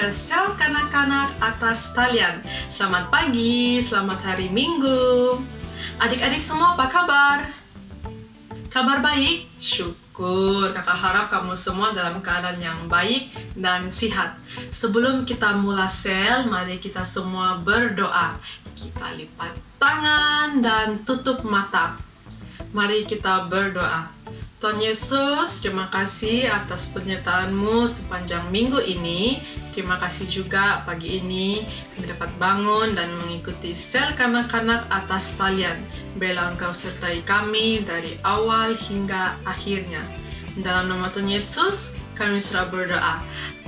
ke sel kanak-kanak atas talian. Selamat pagi, selamat hari Minggu. Adik-adik semua apa kabar? Kabar baik? Syukur, kakak harap kamu semua dalam keadaan yang baik dan sehat. Sebelum kita mulai sel, mari kita semua berdoa. Kita lipat tangan dan tutup mata. Mari kita berdoa. Tuhan Yesus, terima kasih atas penyertaan-Mu sepanjang minggu ini. Terima kasih juga pagi ini kami dapat bangun dan mengikuti sel kanak-kanak atas talian. Biarlah Engkau sertai kami dari awal hingga akhirnya. Dalam nama Tuhan Yesus, kami sudah berdoa.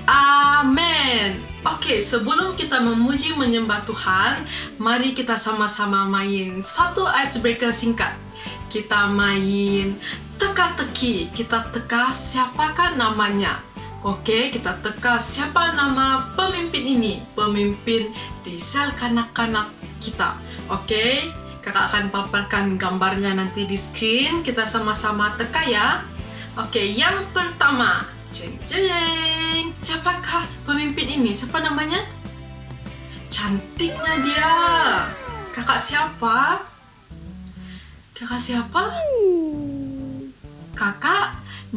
Amin. Oke, sebelum kita memuji menyembah Tuhan, mari kita sama-sama main satu icebreaker singkat. Kita main teka-teki. Kita teka siapakah namanya. Oke, kita teka siapa nama pemimpin ini. Pemimpin di sel kanak-kanak kita. Oke, kakak akan paparkan gambarnya nanti di screen. Kita sama-sama teka ya. Oke, yang pertama. Jeng jeng. Siapakah pemimpin ini? Siapa namanya? Cantiknya dia. Kakak siapa? Kakak siapa? Kakak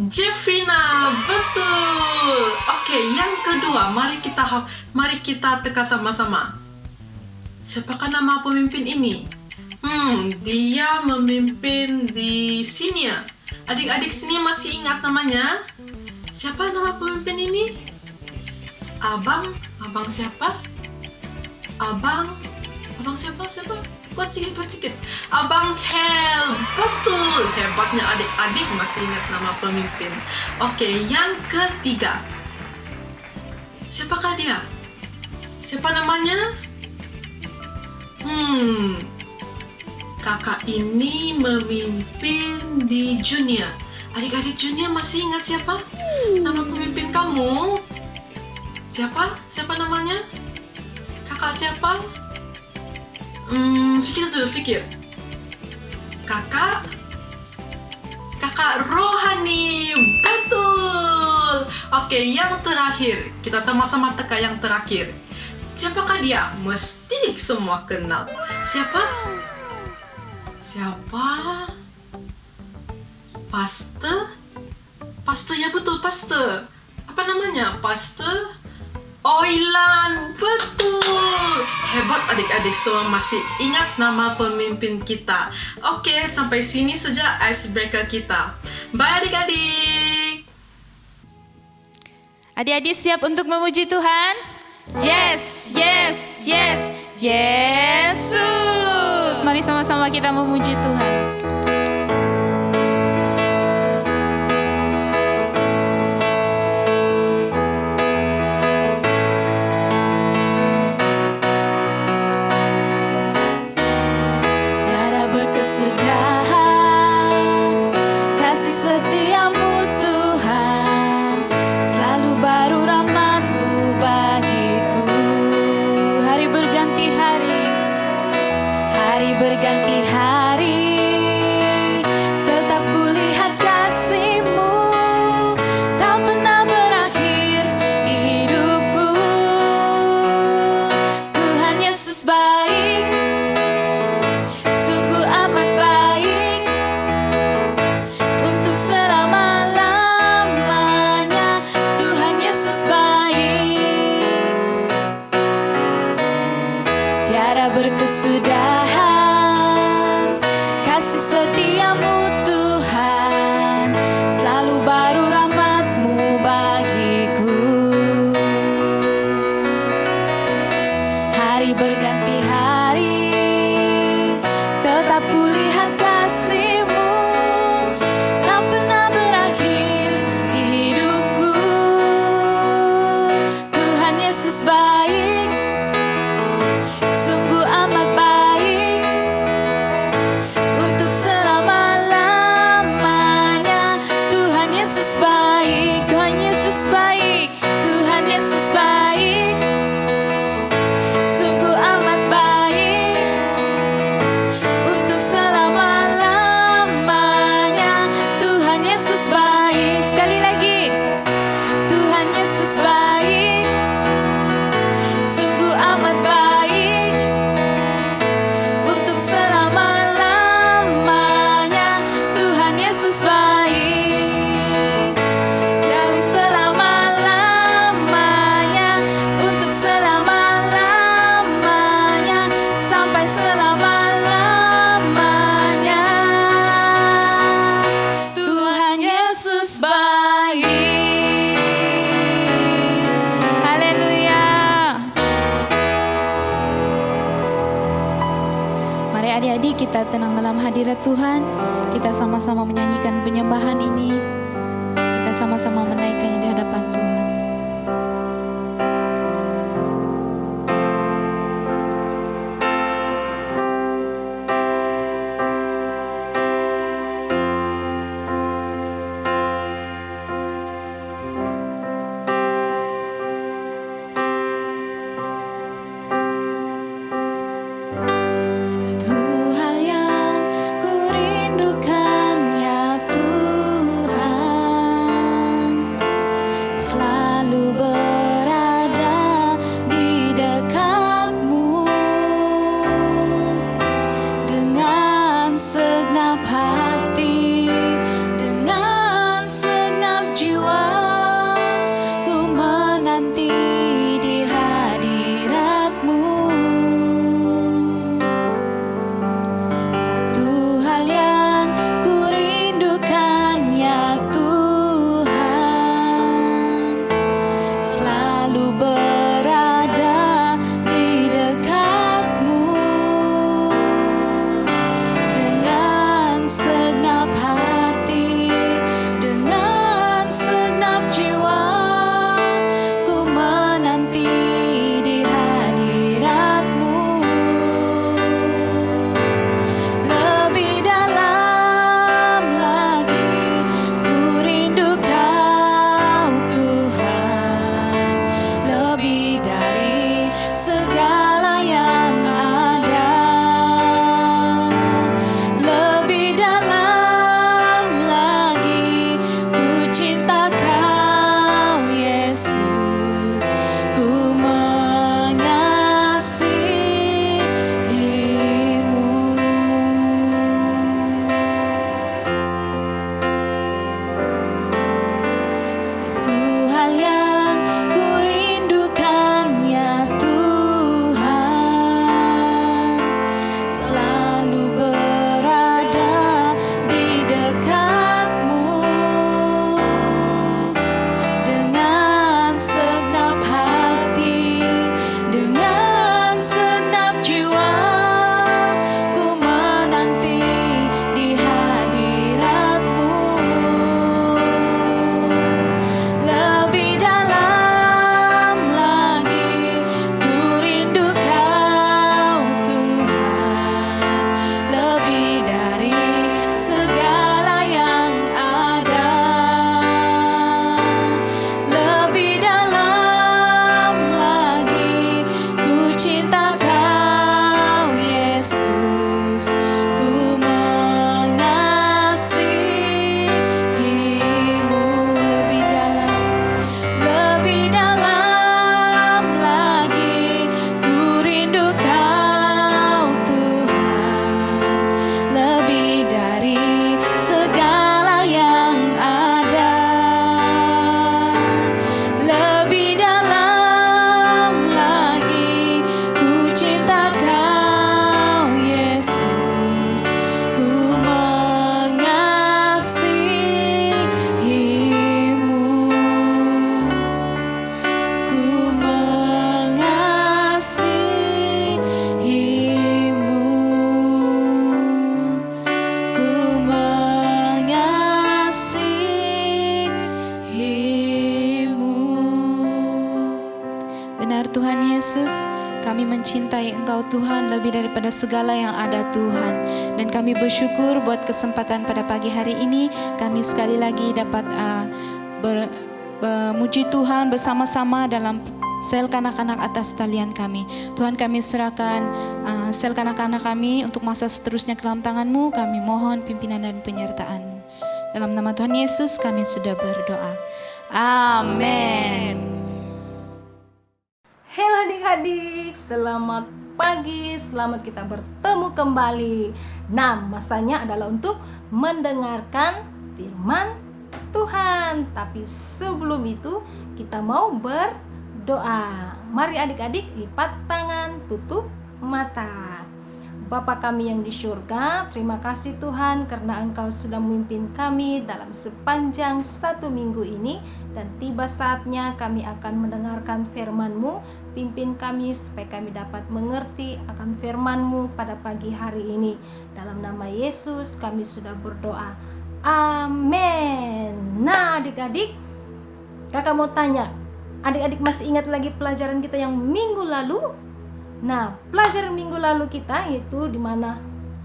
Jeffrina, betul. Oke, yang kedua, mari kita teka sama-sama. Siapakah nama pemimpin ini? Dia memimpin di sini ya. Adik-adik sini masih ingat namanya? Siapa nama pemimpin ini? Abang siapa? Abang siapa? Kuat sikit. Abang Hel, betul. Hebatnya adik-adik masih ingat nama pemimpin. Oke, yang ketiga. Siapakah dia? Siapa namanya? Kakak ini memimpin di Junior. Adik-adik Junior masih ingat siapa? Nama pemimpin kamu? Siapa? Siapa namanya? Kakak siapa? Fikir. Kakak Rohani, betul. Oke, yang terakhir. Kita sama-sama teka yang terakhir. Siapakah dia? Mesti semua kenal. Siapa? Paste ya, betul, Paste. Apa namanya? Paste Oilan, betul. Hebat adik-adik semua masih ingat nama pemimpin kita. Oke, sampai sini saja icebreaker kita. Bye adik-adik. Adik-adik siap untuk memuji Tuhan? Yes. Yesus. Mari sama-sama kita memuji Tuhan. Kesudahan kasih setiamu Tuhan, selalu baru rahmat-Mu bagiku. Hari berganti hari, tetap kulihat kasih-Mu, tak pernah berakhir di hidupku. Tuhan Yesus baik, sungguh amat baik, untuk selama-lamanya. Tuhan Yesus baik, tiada berkesudahan kasih setiamu Tuhan, selalu baru rahmat-Mu bagiku. Hari berganti hari, tetap kulihat kasih-Mu, tak pernah berakhir di hidupku. Tuhan Yesus baik, sungguh amat baik, untuk selama-lamanya. Tuhan Yesus baik, Tuhan Yesus baik, Tuhan Yesus baik, sungguh amat baik, untuk selama-lamanya. Tuhan Yesus baik. Sekali lagi, Tuhan Yesus baik, Mari adik-adik kita tenang dalam hadirat Tuhan. Kita sama-sama menyanyikan penyembahan ini. Kita sama-sama menaikkannya di hadapan Tuhan. Satu hal yang ku rindukan ya Tuhan, selalu berada di dekatmu dengan segenap hati, dengan segenap jiwa, ku menanti di hadiratmu. Satu hal yang ku rindukan ya Tuhan, selalu berada di dekatmu dengan segenap hati, dengan segenap jiwa, ku menanti di hadiratmu. Lebih dalam lagi ku rindu Kau Tuhan, lebih dari segala yang ada. Lebih dalam lagi ku cinta Kau Yesus, ku mengasihimu. Satu hal yang ku rindukan ya Tuhan, selalu berada di dekatmu dengan segenap hati, dengan segenap jiwa, ku menanti di hadiratmu. Lebih dalam lagi ku rindu Kau Tuhan, lebih dari segala yang ada. Lebih dalam lagi ku cinta Kau Yesus, ku mengasihimu. Lebih dalam lagi ku rindu Kau Tuhan, lebih dari segala yang ada. Lebih dalam lagi ku cinta Kau Yesus, ku mengasihimu. Ku mengasihimu, ku mengasihimu. Benar Tuhan Yesus, kami mencintai Engkau Tuhan lebih daripada segala yang ada Tuhan. Dan kami bersyukur buat kesempatan pada pagi hari ini. Kami sekali lagi dapat memuji Tuhan bersama-sama dalam sel kanak-kanak atas talian kami. Tuhan, kami serahkan sel kanak-kanak kami untuk masa seterusnya ke dalam tangan-Mu. Kami mohon pimpinan dan penyertaan-Mu. Dalam nama Tuhan Yesus kami sudah berdoa. Amin. Halo adik-adik, selamat pagi, selamat kita bertemu kembali. Nah, masanya adalah untuk mendengarkan firman Tuhan. Tapi sebelum itu kita mau berdoa. Mari adik-adik lipat tangan, tutup mata. Bapa kami yang di surga, terima kasih Tuhan karena Engkau sudah memimpin kami dalam sepanjang 1 minggu ini, dan tiba saatnya kami akan mendengarkan firman-Mu. Pimpin kami supaya kami dapat mengerti akan firman-Mu pada pagi hari ini. Dalam nama Yesus kami sudah berdoa. Amin. Nah adik-adik, kakak mau tanya, adik-adik masih ingat lagi pelajaran kita yang minggu lalu? Nah, pelajaran minggu lalu kita itu di mana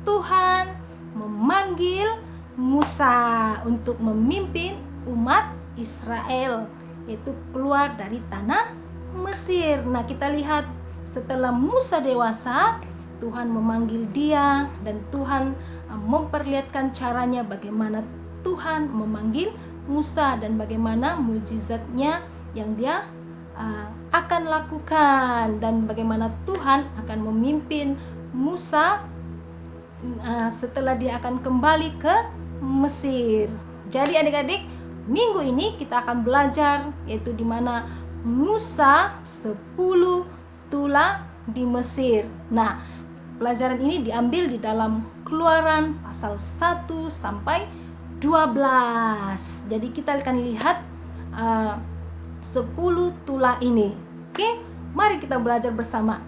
Tuhan memanggil Musa untuk memimpin umat Israel, yaitu keluar dari tanah Mesir. Nah, kita lihat setelah Musa dewasa, Tuhan memanggil dia dan Tuhan memperlihatkan caranya bagaimana Tuhan memanggil Musa dan bagaimana mujizatnya yang dia akan lakukan, dan bagaimana Tuhan akan memimpin Musa setelah dia akan kembali ke Mesir. Jadi adik-adik, minggu ini kita akan belajar yaitu di mana Musa 10 tula di Mesir. Nah, pelajaran ini diambil di dalam Keluaran pasal 1 sampai 12. Jadi kita akan lihat 10 tula ini. Oke, mari kita belajar bersama.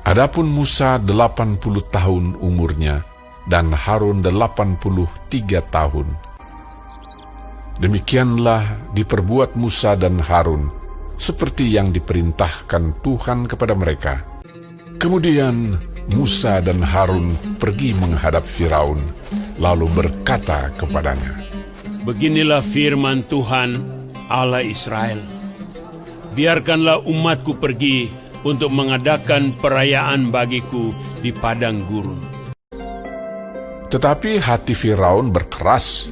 Adapun Musa 80 tahun umurnya dan Harun 83 tahun. Demikianlah diperbuat Musa dan Harun seperti yang diperintahkan Tuhan kepada mereka. Kemudian Musa dan Harun pergi menghadap Firaun, lalu berkata kepadanya, Beginilah firman Tuhan Allah Israel. Biarkanlah umatku pergi untuk mengadakan perayaan bagiku di padang gurun. Tetapi hati Firaun berkeras,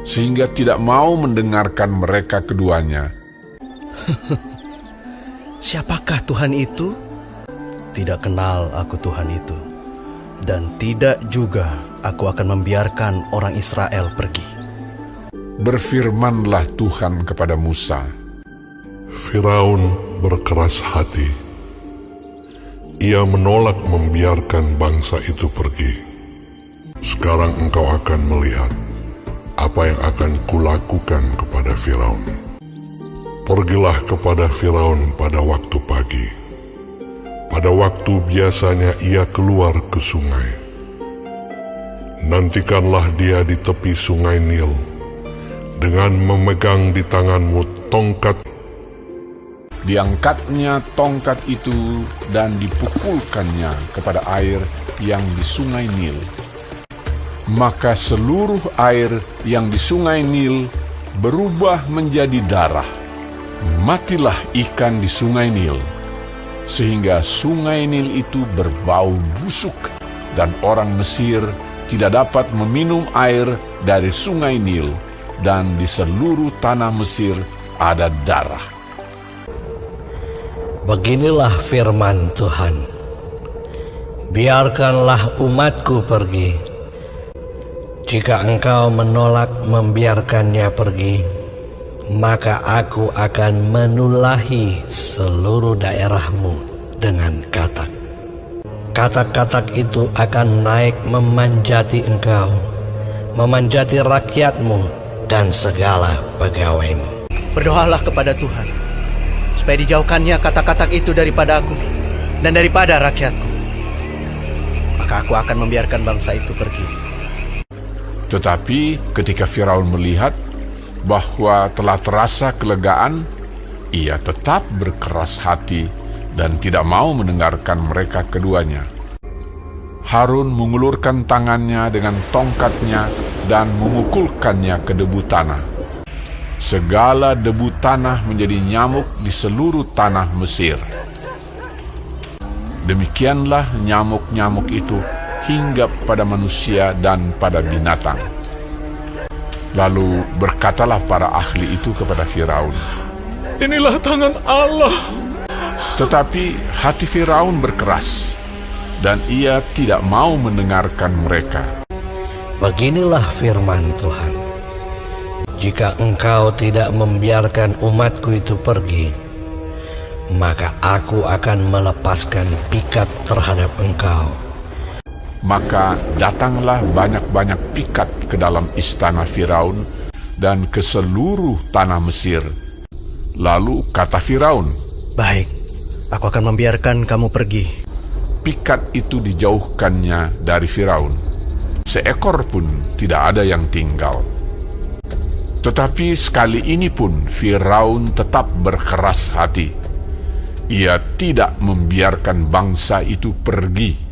sehingga tidak mau mendengarkan mereka keduanya. Siapakah Tuhan itu? Tidak kenal aku Tuhan itu, dan tidak juga aku akan membiarkan orang Israel pergi. Berfirmanlah Tuhan kepada Musa, Firaun berkeras hati. Ia menolak membiarkan bangsa itu pergi. Sekarang engkau akan melihat apa yang akan kulakukan kepada Firaun. Pergilah kepada Firaun pada waktu pagi. Pada waktu biasanya ia keluar ke sungai. Nantikanlah dia di tepi sungai Nil, dengan memegang di tanganmu tongkat. Diangkatnya tongkat itu dan dipukulkannya kepada air yang di sungai Nil. Maka seluruh air yang di sungai Nil berubah menjadi darah. Matilah ikan di sungai Nil, sehingga sungai Nil itu berbau busuk, dan orang Mesir tidak dapat meminum air dari sungai Nil, dan di seluruh tanah Mesir ada darah. Beginilah firman Tuhan. Biarkanlah umatku pergi. Jika engkau menolak membiarkannya pergi, maka aku akan menulahi seluruh daerahmu dengan katak. Katak-katak itu akan naik memanjati engkau, memanjati rakyatmu dan segala pegawaimu. Berdoalah kepada Tuhan, supaya dijauhkannya katak-katak itu daripada aku dan daripada rakyatku. Maka aku akan membiarkan bangsa itu pergi. Tetapi ketika Firaun melihat bahwa telah terasa kelegaan, ia tetap berkeras hati dan tidak mau mendengarkan mereka keduanya. Harun mengulurkan tangannya dengan tongkatnya dan memukulkannya ke debu tanah. Segala debu tanah menjadi nyamuk di seluruh tanah Mesir. Demikianlah nyamuk-nyamuk itu hinggap pada manusia dan pada binatang. Lalu berkatalah para ahli itu kepada Firaun, Inilah tangan Allah. tetapi hati Firaun berkeras, dan ia tidak mau mendengarkan mereka. Beginilah firman Tuhan. jika engkau tidak membiarkan umatku itu pergi, maka aku akan melepaskan pikat terhadap engkau. Maka datanglah banyak-banyak pikat ke dalam istana Firaun dan ke seluruh tanah Mesir. Lalu kata Firaun, Baik, aku akan membiarkan kamu pergi. pikat itu dijauhkannya dari Firaun. Seekor pun tidak ada yang tinggal. Tetapi sekali ini pun Firaun tetap berkeras hati. Ia tidak membiarkan bangsa itu pergi.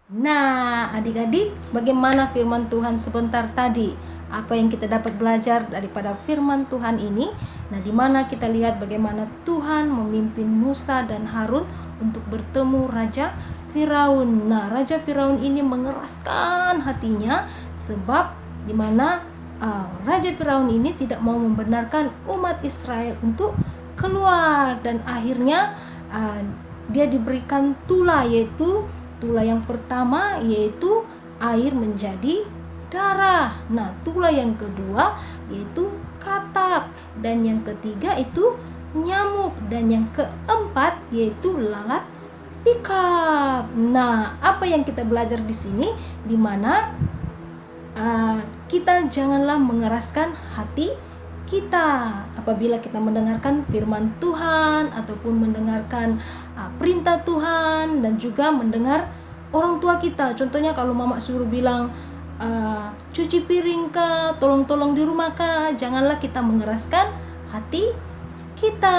Nah, adik-adik, bagaimana firman Tuhan sebentar tadi? Apa yang kita dapat belajar daripada firman Tuhan ini? Nah, di mana kita lihat bagaimana Tuhan memimpin Musa dan Harun untuk bertemu Raja Firaun. Nah, Raja Firaun ini mengeraskan hatinya sebab di mana Raja Firaun ini tidak mau membenarkan umat Israel untuk keluar, dan akhirnya dia diberikan tula, yaitu tula yang pertama yaitu air menjadi darah. Nah, tula yang kedua yaitu katak, dan yang ketiga itu nyamuk, dan yang keempat yaitu lalat pikap. Nah, apa yang kita belajar di sini? Di mana kita janganlah mengeraskan hati kita apabila kita mendengarkan firman Tuhan ataupun mendengarkan perintah Tuhan, dan juga mendengar orang tua kita. Contohnya kalau mama suruh bilang cuci piring kah, tolong-tolong di rumah kah, janganlah kita mengeraskan hati kita.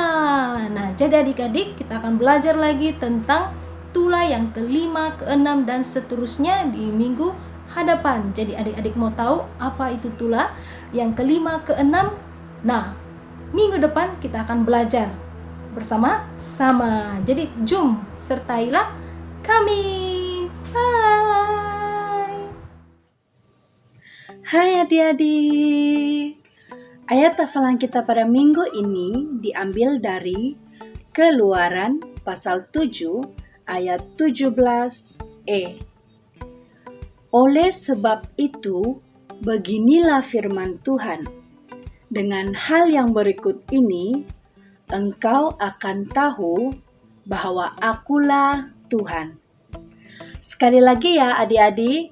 Nah, jadi adik-adik, kita akan belajar lagi tentang tula yang kelima, keenam, dan seterusnya di minggu hadapan. Jadi adik-adik mau tahu apa itu tula yang kelima, keenam? Nah, minggu depan kita akan belajar bersama-sama. Jadi jom sertailah kami. Bye. Hai adik-adik. Ayat hafalan kita pada minggu ini diambil dari Keluaran pasal 7 ayat 17e. Oleh sebab itu, beginilah firman Tuhan. Dengan hal yang berikut ini, engkau akan tahu bahwa akulah Tuhan. Sekali lagi ya adik-adik,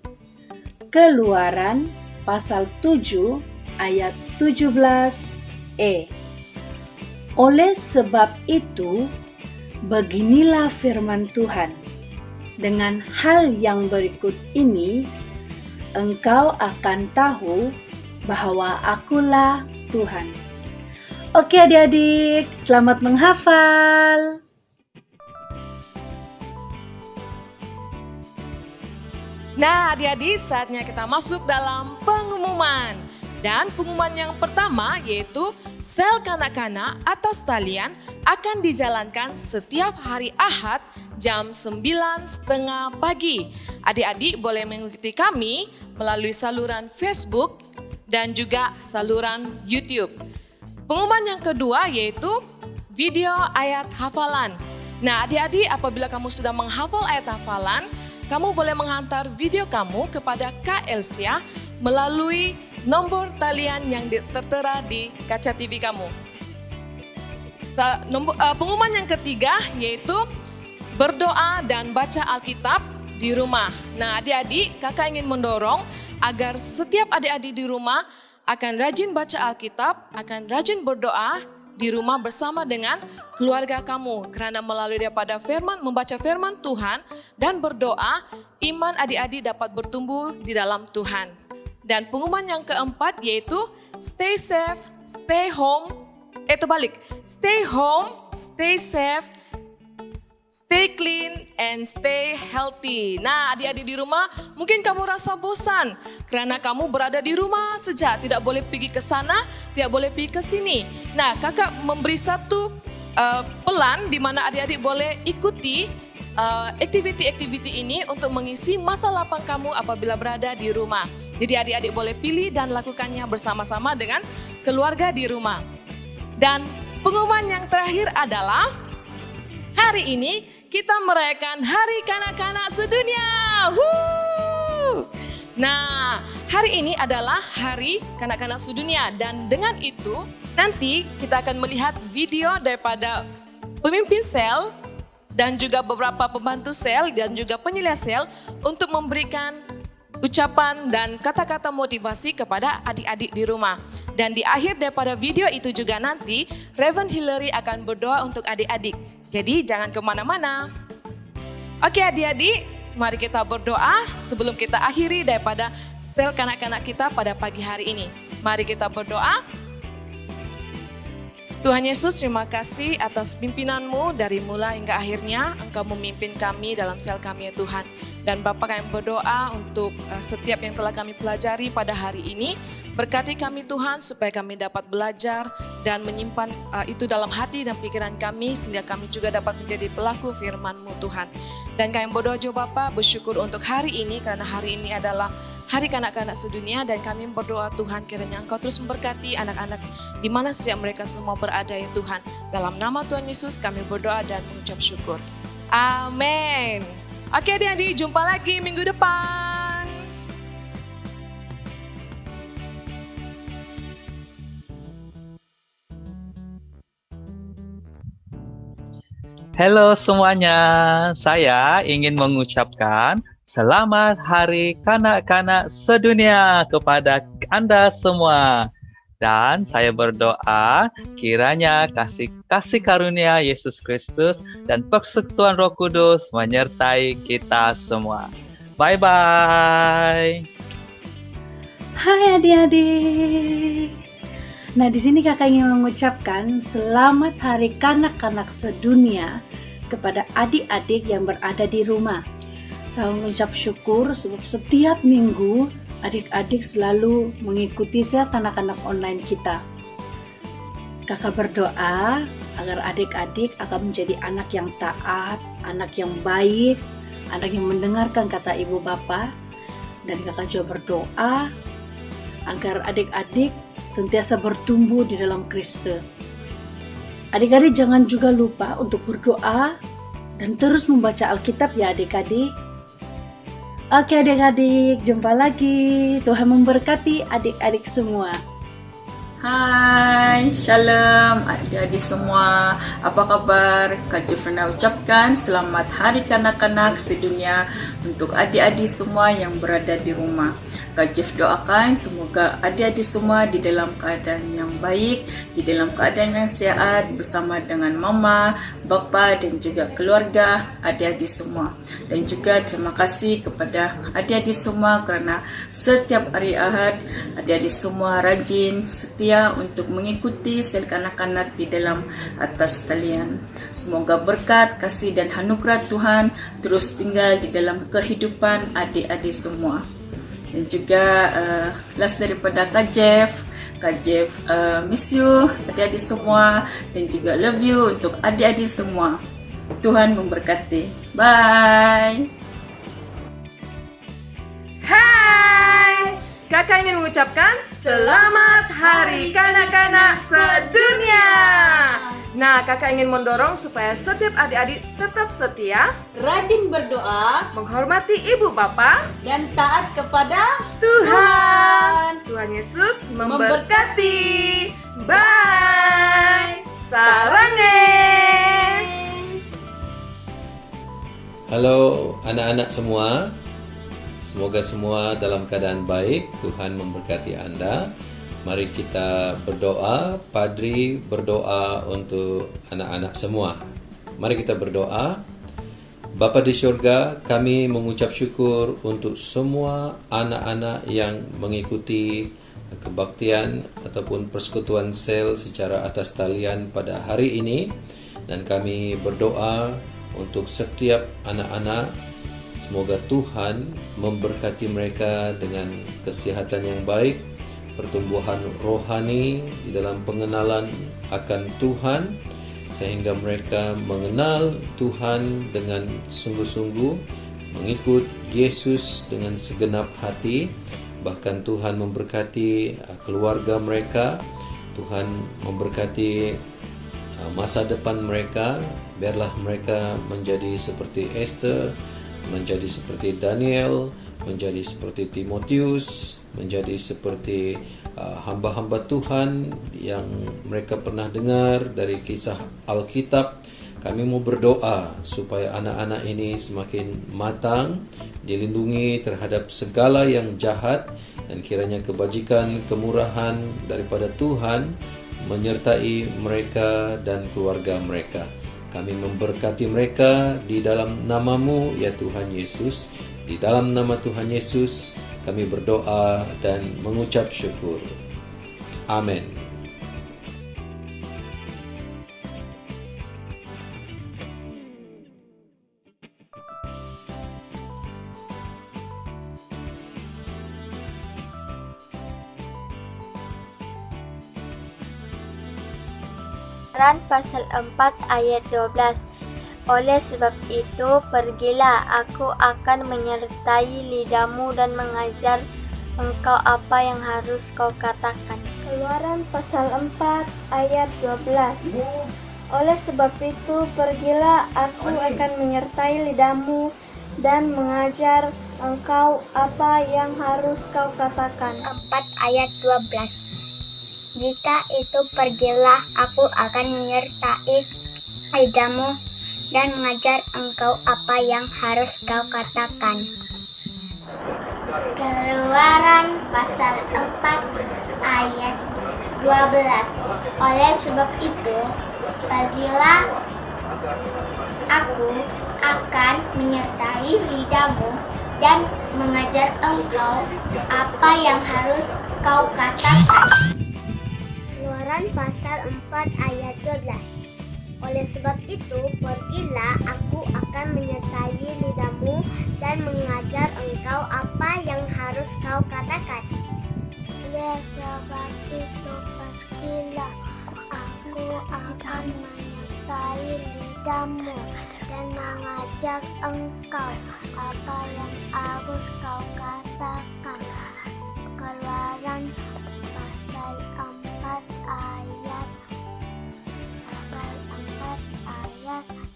Keluaran pasal 7 ayat 17e. Oleh sebab itu, beginilah firman Tuhan. Dengan hal yang berikut ini, engkau akan tahu bahwa akulah Tuhan. Oke adik-adik, selamat menghafal. Nah, adik-adik, saatnya kita masuk dalam pengumuman. Dan pengumuman yang pertama yaitu sel kanak-kanak atas talian akan dijalankan setiap hari Ahad jam 9:30 pagi. Adik-adik boleh mengikuti kami melalui saluran Facebook dan juga saluran YouTube. Pengumuman yang kedua yaitu video ayat hafalan. Nah, adik-adik, apabila kamu sudah menghafal ayat hafalan, kamu boleh menghantar video kamu kepada Kak Elsia melalui nomor talian yang tertera di kaca TV kamu. Pengumuman yang ketiga yaitu berdoa dan baca Alkitab di rumah. Nah, adik-adik, kakak ingin mendorong agar setiap adik-adik di rumah akan rajin baca Alkitab, akan rajin berdoa di rumah bersama dengan keluarga kamu. Karena melalui daripada membaca firman Tuhan dan berdoa, iman adik-adik dapat bertumbuh di dalam Tuhan. Dan pengumuman yang keempat yaitu stay safe, stay home, stay home, stay safe, stay clean, and stay healthy. Nah, adik-adik di rumah, mungkin kamu rasa bosan karena kamu berada di rumah saja, tidak boleh pergi ke sana, tidak boleh pergi ke sini. Nah, kakak memberi satu pelan di mana adik-adik boleh ikuti aktiviti-aktiviti ini untuk mengisi masa lapang kamu apabila berada di rumah. Jadi adik-adik boleh pilih dan lakukannya bersama-sama dengan keluarga di rumah. Dan pengumuman yang terakhir adalah hari ini kita merayakan Hari Kanak-Kanak Sedunia. Nah, hari ini adalah Hari Kanak-Kanak Sedunia dan dengan itu nanti kita akan melihat video daripada pemimpin sel dan juga beberapa pembantu sel dan juga penyelia sel untuk memberikan ucapan dan kata-kata motivasi kepada adik-adik di rumah. Dan di akhir daripada video itu juga nanti Reverend Hillary akan berdoa untuk adik-adik. Jadi jangan kemana-mana. Oke adik-adik, mari kita berdoa sebelum kita akhiri daripada sel kanak-kanak kita pada pagi hari ini. Mari kita berdoa. Tuhan Yesus, terima kasih atas pimpinanmu dari mula hingga akhirnya Engkau memimpin kami dalam sel kami ya Tuhan. Dan Bapa kami berdoa untuk setiap yang telah kami pelajari pada hari ini. Berkati kami Tuhan supaya kami dapat belajar dan menyimpan itu dalam hati dan pikiran kami sehingga kami juga dapat menjadi pelaku firman-Mu Tuhan. Dan kami berdoa juga Bapa bersyukur untuk hari ini karena hari ini adalah Hari Kanak-Kanak Sedunia dan kami berdoa Tuhan kiranya Engkau terus memberkati anak-anak di mana saja mereka semua berada ya Tuhan. Dalam nama Tuhan Yesus kami berdoa dan mengucap syukur. Amin. Oke adik-adik, jumpa lagi minggu depan. Halo semuanya, saya ingin mengucapkan Selamat Hari Kanak-Kanak Sedunia kepada Anda semua. Dan saya berdoa kiranya kasih karunia Yesus Kristus dan persekutuan Roh Kudus menyertai kita semua. Bye-bye. Hai adik-adik. Nah, di sini kakak ingin mengucapkan Selamat Hari Kanak-Kanak Sedunia kepada adik-adik yang berada di rumah. Kakak mengucap syukur sebab setiap minggu adik-adik selalu mengikuti sel kanak-kanak online kita. Kakak berdoa agar adik-adik akan menjadi anak yang taat, anak yang baik, anak yang mendengarkan kata ibu bapa. Dan kakak juga berdoa agar adik-adik sentiasa bertumbuh di dalam Kristus. Adik-adik jangan juga lupa untuk berdoa dan terus membaca Alkitab ya adik-adik. Oke adik-adik, jumpa lagi. Tuhan memberkati adik-adik semua. Hai, Shalom adik-adik semua. Apa kabar? Kak Jufrina ucapkan selamat Hari Kanak-Kanak Sedunia untuk adik-adik semua yang berada di rumah. Kak Jeff doakan semoga adik-adik semua di dalam keadaan yang baik, di dalam keadaan yang sehat bersama dengan mama, bapa dan juga keluarga adik-adik semua. Dan juga terima kasih kepada adik-adik semua kerana setiap hari Ahad adik-adik semua rajin setia untuk mengikuti sel kanak-kanak di dalam atas talian. Semoga berkat, kasih dan anugerah Tuhan terus tinggal di dalam kehidupan adik-adik semua. Dan juga last daripada Kak Jeff miss you adik-adik semua dan juga love you untuk adik-adik semua. Tuhan memberkati. Bye. Hai, kakak ingin mengucapkan Selamat Hari Kanak-Kanak Sedunia. Nah, kakak ingin mendorong supaya setiap adik-adik tetap setia, Rajin berdoa, menghormati ibu bapa, dan taat kepada Tuhan. Tuhan Yesus memberkati. Bye. Sarange. Halo anak-anak semua. Semoga semua dalam keadaan baik. Tuhan memberkati Anda. Mari kita berdoa. Padri berdoa untuk anak-anak semua. Mari kita berdoa. Bapa di syurga, kami mengucap syukur untuk semua anak-anak yang mengikuti kebaktian ataupun persekutuan sel secara atas talian pada hari ini. Dan kami berdoa untuk setiap anak-anak. Semoga Tuhan memberkati mereka dengan kesihatan yang baik, pertumbuhan rohani di dalam pengenalan akan Tuhan, sehingga mereka mengenal Tuhan dengan sungguh-sungguh, mengikut Yesus dengan segenap hati. Bahkan Tuhan memberkati keluarga mereka, Tuhan memberkati masa depan mereka. Biarlah mereka menjadi seperti Esther, menjadi seperti Daniel, menjadi seperti Timotius, menjadi seperti hamba-hamba Tuhan yang mereka pernah dengar dari kisah Alkitab. Kami mau berdoa supaya anak-anak ini semakin matang, dilindungi terhadap segala yang jahat, dan kiranya kebajikan, kemurahan daripada Tuhan menyertai mereka dan keluarga mereka. Kami memberkati mereka di dalam nama-Mu, ya Tuhan Yesus. Di dalam nama Tuhan Yesus kami berdoa dan mengucap syukur. Amin. Keluaran pasal 4 ayat 12. Oleh sebab itu, pergilah, aku akan menyertai lidahmu dan mengajar engkau apa yang harus kau katakan. Keluaran pasal 4 ayat 12. Oleh sebab itu, pergilah, aku akan menyertai lidahmu dan mengajar engkau apa yang harus kau katakan. 4 ayat 12. Jika itu pergilah, aku akan menyertai lidahmu dan mengajar engkau apa yang harus kau katakan. Keluaran pasal 4 ayat 12. Oleh sebab itu, pergilah, aku akan menyertai lidahmu dan mengajar engkau apa yang harus kau katakan. Keluaran pasal 4 ayat 12. Oleh sebab itu, pergilah, aku akan menyertai lidahmu dan mengajar engkau apa yang harus kau katakan. Oleh sebab itu, pergilah, aku akan menyertai lidahmu dan mengajar engkau apa yang harus kau katakan. Keluaran pasal 4 ayat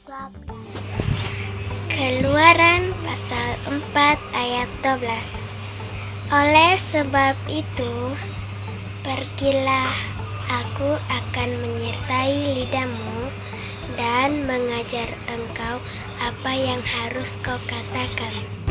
12. Keluaran pasal 4 ayat 12. Oleh sebab itu, pergilah, aku akan menyertai lidahmu dan mengajar engkau apa yang harus kau katakan.